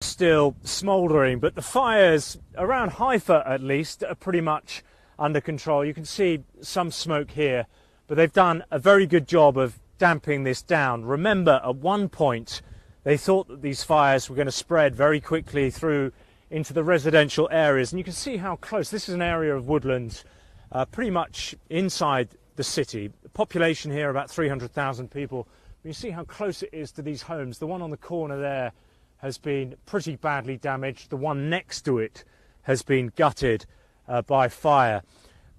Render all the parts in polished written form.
still smouldering, but the fires around Haifa at least are pretty much under control. You can see some smoke here, but they've done a very good job of damping this down. Remember, at one point they thought that these fires were going to spread very quickly through into the residential areas, and you can see how close. This is an area of woodlands pretty much inside the city. The population here about 300,000 people. You see how close it is to these homes. The one on the corner there has been pretty badly damaged. The one next to it has been gutted by fire.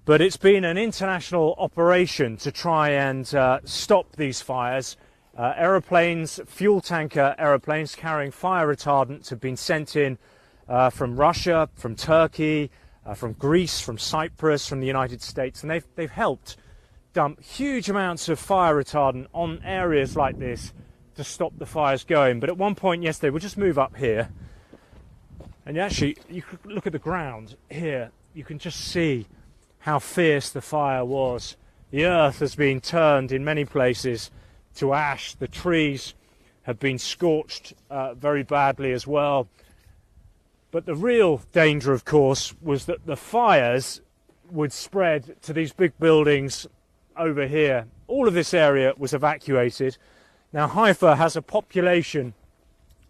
But it's been an international operation to try and stop these fires. Aeroplanes, fuel tanker aeroplanes carrying fire retardants have been sent in from Russia, from Turkey, from Greece, from Cyprus, from the United States, and they've helped dump huge amounts of fire retardant on areas like this to stop the fires going. But at one point yesterday, we'll just move up here, and you could look at the ground here. You can just see how fierce the fire was. The earth has been turned in many places to ash. The trees have been scorched very badly as well. But the real danger, of course, was that the fires would spread to these big buildings over here. All of this area was evacuated. Now, Haifa has a population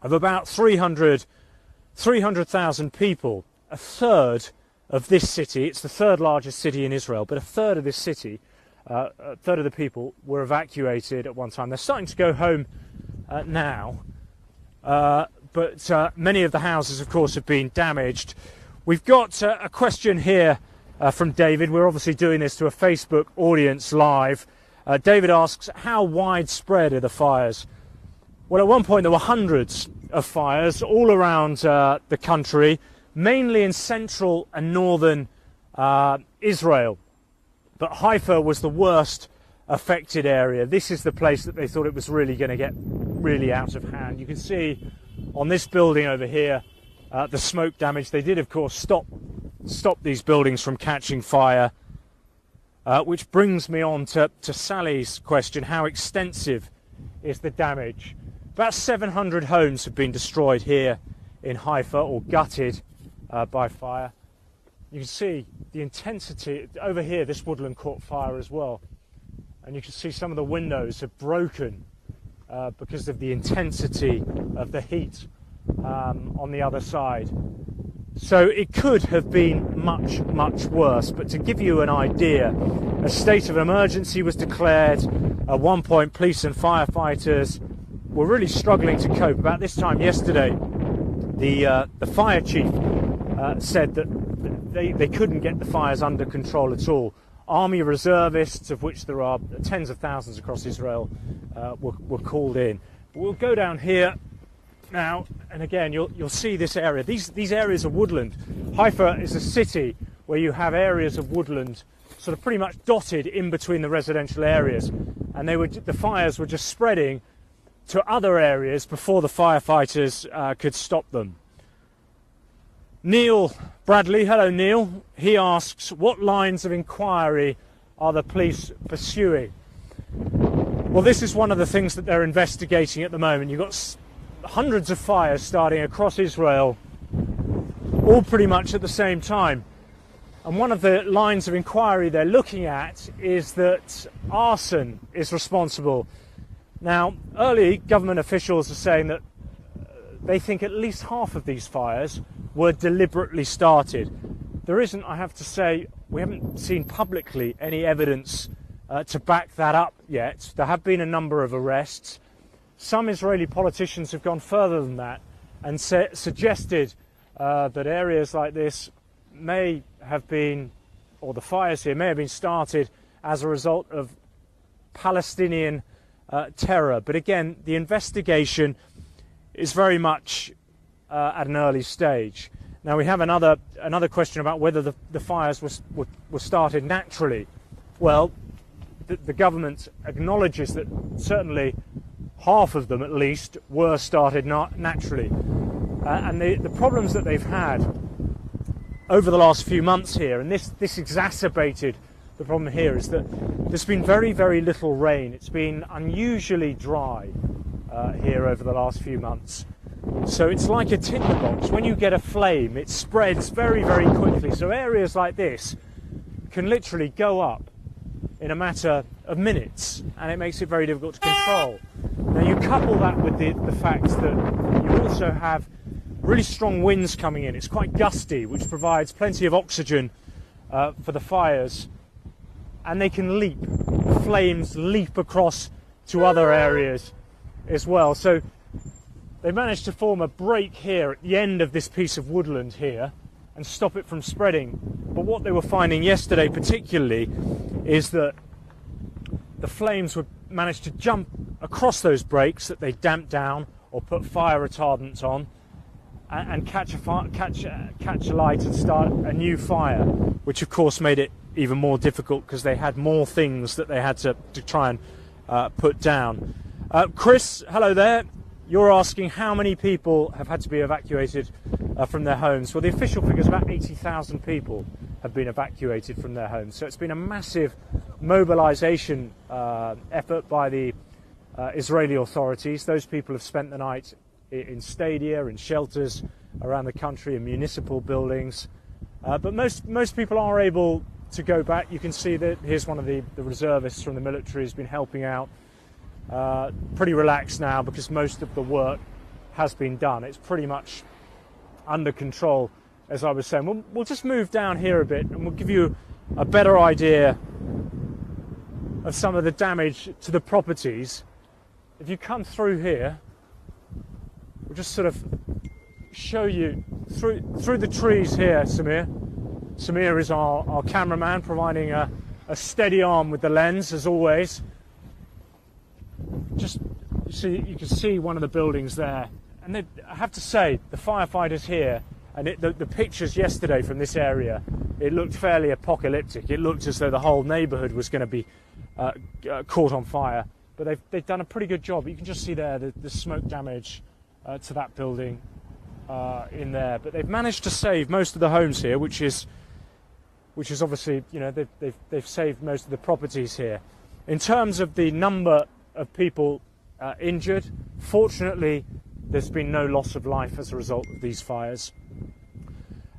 of about 300,000 people. A third of this city, it's the third largest city in Israel, but a third of this city, a third of the people were evacuated at one time. They're starting to go home now. But many of the houses, of course, have been damaged. We've got a question here from David. We're obviously doing this to a Facebook audience live. David asks, how widespread are the fires? Well, at one point there were hundreds of fires all around the country, mainly in central and northern Israel. But Haifa was the worst affected area. This is the place that they thought it was really going to get really out of hand. You can see on this building over here the smoke damage. They did, of course, stop these buildings from catching fire, which brings me on to Sally's question: how extensive is the damage? About 700 homes have been destroyed here in Haifa, or gutted by fire. You can see the intensity over here. This woodland caught fire as well, and you can see some of the windows have broken because of the intensity of the heat on the other side. So it could have been much, much worse. But to give you an idea, a state of emergency was declared. At one point, police and firefighters were really struggling to cope. About this time yesterday, the fire chief said that they couldn't get the fires under control at all. Army reservists, of which there are tens of thousands across Israel, were called in. But we'll go down here now, and again you'll see this area. These areas are woodland. Haifa is a city where you have areas of woodland sort of pretty much dotted in between the residential areas, and the fires were just spreading to other areas before the firefighters could stop them. Neil Bradley, hello Neil. He asks, what lines of inquiry are the police pursuing? Well, this is one of the things that they're investigating at the moment. You've got hundreds of fires starting across Israel, all pretty much at the same time. And one of the lines of inquiry they're looking at is that arson is responsible. Now, early government officials are saying that they think at least half of these fires were deliberately started. There isn't, I have to say, we haven't seen publicly any evidence to back that up yet. There have been a number of arrests. Some Israeli politicians have gone further than that and suggested that areas like this may have been, or the fires here may have been started as a result of Palestinian terror. But again, the investigation is very much at an early stage. Now we have another question about whether the fires were started naturally. Well, the government acknowledges that certainly half of them at least were started naturally. And the problems that they've had over the last few months here, and this exacerbated the problem here, is that there's been very, very little rain. It's been unusually dry here over the last few months. So it's like a tinderbox. When you get a flame, it spreads very, very quickly. So areas like this can literally go up in a matter of minutes, and it makes it very difficult to control. Now you couple that with the fact that you also have really strong winds coming in. It's quite gusty, which provides plenty of oxygen for the fires, and they can leap. Flames leap across to other areas as well. So they managed to form a break here at the end of this piece of woodland here and stop it from spreading. But what they were finding yesterday particularly is that the flames would manage to jump across those breaks that they damped down or put fire retardants on, and catch a light and start a new fire, which of course made it even more difficult because they had more things that they had to try and put down. Chris, hello there. You're asking how many people have had to be evacuated from their homes. Well, the official figure is about 80,000 people have been evacuated from their homes. So it's been a massive mobilization effort by the Israeli authorities. Those people have spent the night in stadia, in shelters around the country, in municipal buildings. But most people are able to go back. You can see that here's one of the reservists from the military who's been helping out. Pretty relaxed now because most of the work has been done. It's pretty much under control, as I was saying. We'll just move down here a bit and we'll give you a better idea of some of the damage to the properties. If you come through here, we'll just sort of show you through the trees here, Samir. Samir is our cameraman, providing a steady arm with the lens, as always. Just you can see one of the buildings there, and I have to say, the firefighters here, and the pictures yesterday from this area, it looked fairly apocalyptic. It looked as though the whole neighbourhood was going to be caught on fire, but they've done a pretty good job. You can just see there the smoke damage to that building in there, but they've managed to save most of the homes here, which is obviously, you know, they've saved most of the properties here. In terms of the number of people injured, fortunately there's been no loss of life as a result of these fires,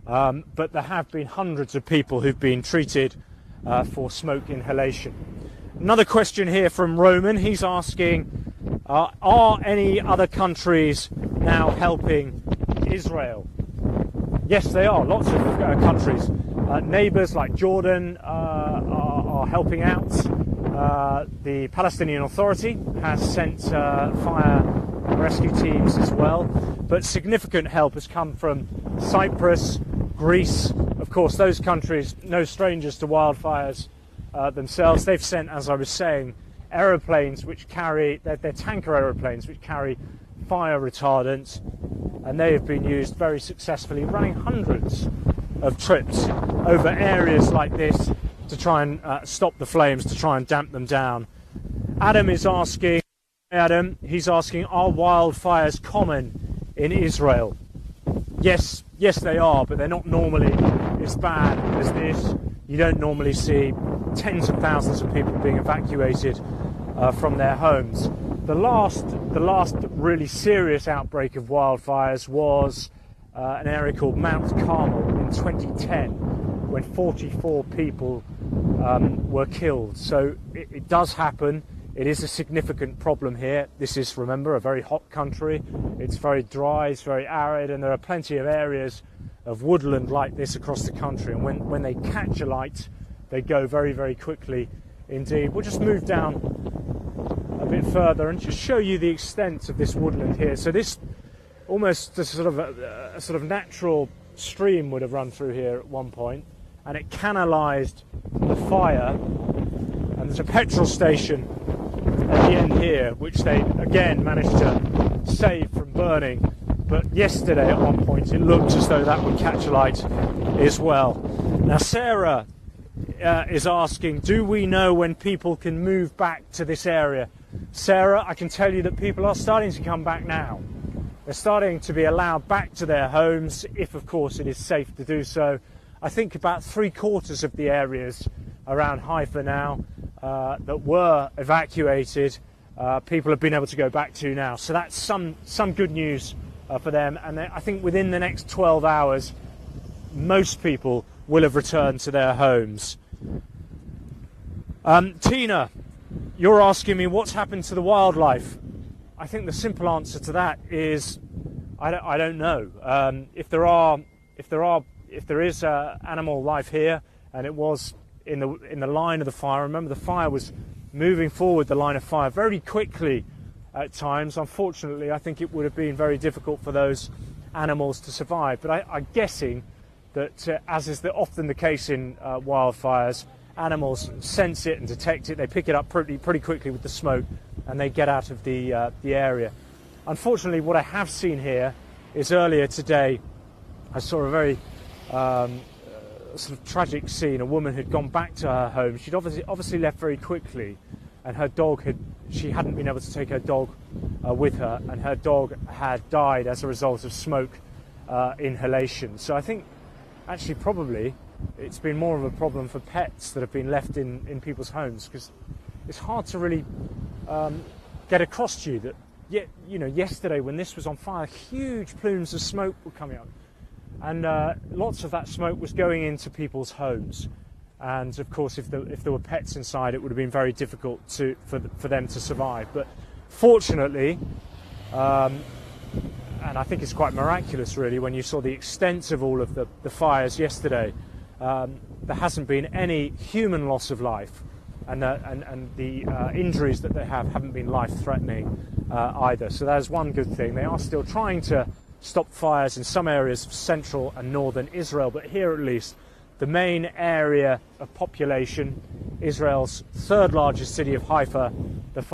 but there have been hundreds of people who've been treated for smoke inhalation. Another question here from Roman. He's asking, are any other countries now helping Israel? Yes, they are. Lots of countries. Neighbours like Jordan are helping out. The Palestinian Authority has sent fire rescue teams as well, but significant help has come from Cyprus, Greece. Of course, those countries, no strangers to wildfires themselves. They've sent, as I was saying, aeroplanes which carry, they're tanker aeroplanes which carry fire retardant, and they have been used very successfully, running hundreds of trips over areas like this to try and stop the flames, to try and damp them down. Adam is asking, he's asking, are wildfires common in Israel? Yes, they are, but they're not normally as bad as this. You don't normally see tens of thousands of people being evacuated from their homes. The last really serious outbreak of wildfires was an area called Mount Carmel in 2010, when 44 people were killed. So it does happen. It is a significant problem here. This is, remember, a very hot country. It's very dry, it's very arid, and there are plenty of areas of woodland like this across the country. And when they catch a light, they go very, very quickly indeed. We'll just move down a bit further and just show you the extent of this woodland here. So this almost a sort of natural stream would have run through here at one point, and it canalised the fire. And there's a petrol station at the end here, which they again managed to save from burning. But yesterday at one point it looked as though that would catch a light as well. Now Sarah is asking, do we know when people can move back to this area? Sarah, I can tell you that people are starting to come back now. They're starting to be allowed back to their homes, if of course it is safe to do so. I think about 3/4 of the areas around Haifa now that were evacuated, people have been able to go back to now. So that's some good news for them, and I think within the next 12 hours most people will have returned to their homes. Tina, you're asking me what's happened to the wildlife. I think the simple answer to that is I don't know. If there is animal life here, and it was in the line of the fire. Remember, the fire was moving forward the line of fire very quickly at times. Unfortunately, I think it would have been very difficult for those animals to survive. But I'm guessing that, as is often the case in wildfires, animals sense it and detect it. They pick it up pretty quickly with the smoke, and they get out of the area. Unfortunately, what I have seen here is earlier today I saw a very sort of tragic scene. A woman had gone back to her home. She'd obviously left very quickly, and her dog she hadn't been able to take her dog with her, and her dog had died as a result of smoke inhalation. So I think actually probably it's been more of a problem for pets that have been left in people's homes, because it's hard to really get across to you that yesterday when this was on fire, huge plumes of smoke were coming up, and lots of that smoke was going into people's homes. And of course, if there were pets inside, it would have been very difficult for them to survive. But fortunately, and I think it's quite miraculous really, when you saw the extent of all of the fires yesterday, there hasn't been any human loss of life, and the injuries that they haven't been life-threatening either. So that is one good thing. They are still trying to stop fires in some areas of central and northern Israel, but here at least, the main area of population, Israel's third largest city of Haifa,